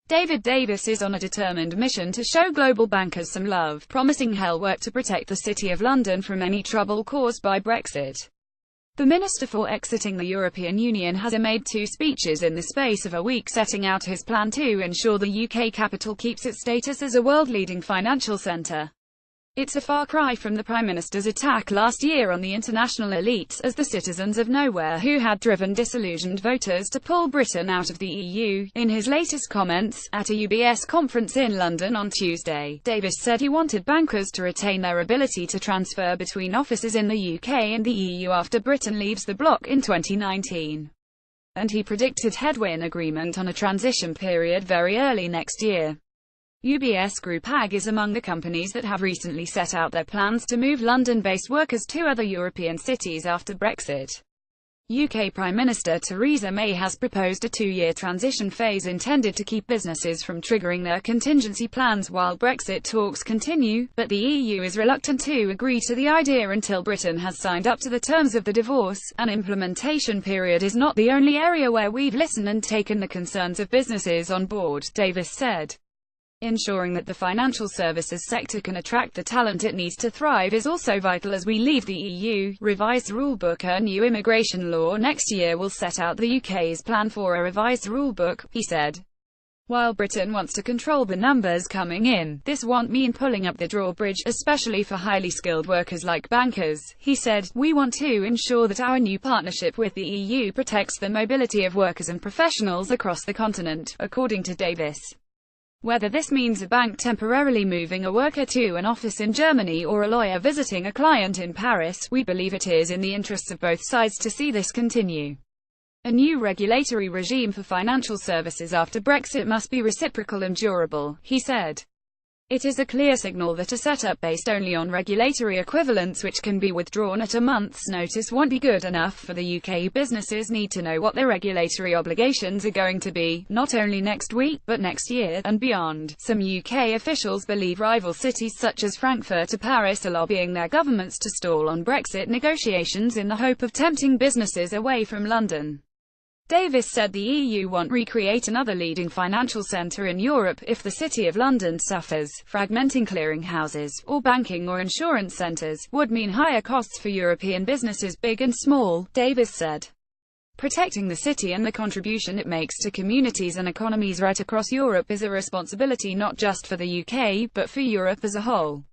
David Davis is on a determined mission to show global bankers some love, promising he'll work to protect the City of London from any trouble caused by Brexit. The Minister for exiting the European Union has made 2 speeches in the space of a week setting out his plan to ensure the UK capital keeps its status as a world-leading financial centre. It's a far cry from the Prime Minister's attack last year on the international elites as the citizens of nowhere who had driven disillusioned voters to pull Britain out of the EU. In his latest comments, at a UBS conference in London on Tuesday, Davis said he wanted bankers to retain their ability to transfer between offices in the UK and the EU after Britain leaves the bloc in 2019. And he predicted he'd-win agreement on a transition period very early next year. UBS Group AG is among the companies that have recently set out their plans to move London-based workers to other European cities after Brexit. UK Prime Minister Theresa May has proposed a 2-year transition phase intended to keep businesses from triggering their contingency plans while Brexit talks continue, but the EU is reluctant to agree to the idea until Britain has signed up to the terms of the divorce. An implementation period is not the only area where we've listened and taken the concerns of businesses on board, Davis said. Ensuring that the financial services sector can attract the talent it needs to thrive is also vital as we leave the EU. Revised rulebook. A new immigration law next year will set out the UK's plan for a revised rulebook, he said. While Britain wants to control the numbers coming in, this won't mean pulling up the drawbridge, especially for highly skilled workers like bankers, he said. We want to ensure that our new partnership with the EU protects the mobility of workers and professionals across the continent, according to Davis. Whether this means a bank temporarily moving a worker to an office in Germany or a lawyer visiting a client in Paris, we believe it is in the interests of both sides to see this continue. A new regulatory regime for financial services after Brexit must be reciprocal and durable, he said. It is a clear signal that a setup based only on regulatory equivalence which can be withdrawn at a month's notice won't be good enough for the UK. Businesses need to know what their regulatory obligations are going to be, not only next week, but next year, and beyond. Some UK officials believe rival cities such as Frankfurt or Paris are lobbying their governments to stall on Brexit negotiations in the hope of tempting businesses away from London. Davis said the EU won't recreate another leading financial centre in Europe if the City of London suffers. Fragmenting clearinghouses, or banking or insurance centres, would mean higher costs for European businesses big and small, Davis said. Protecting the city and the contribution it makes to communities and economies right across Europe is a responsibility not just for the UK, but for Europe as a whole.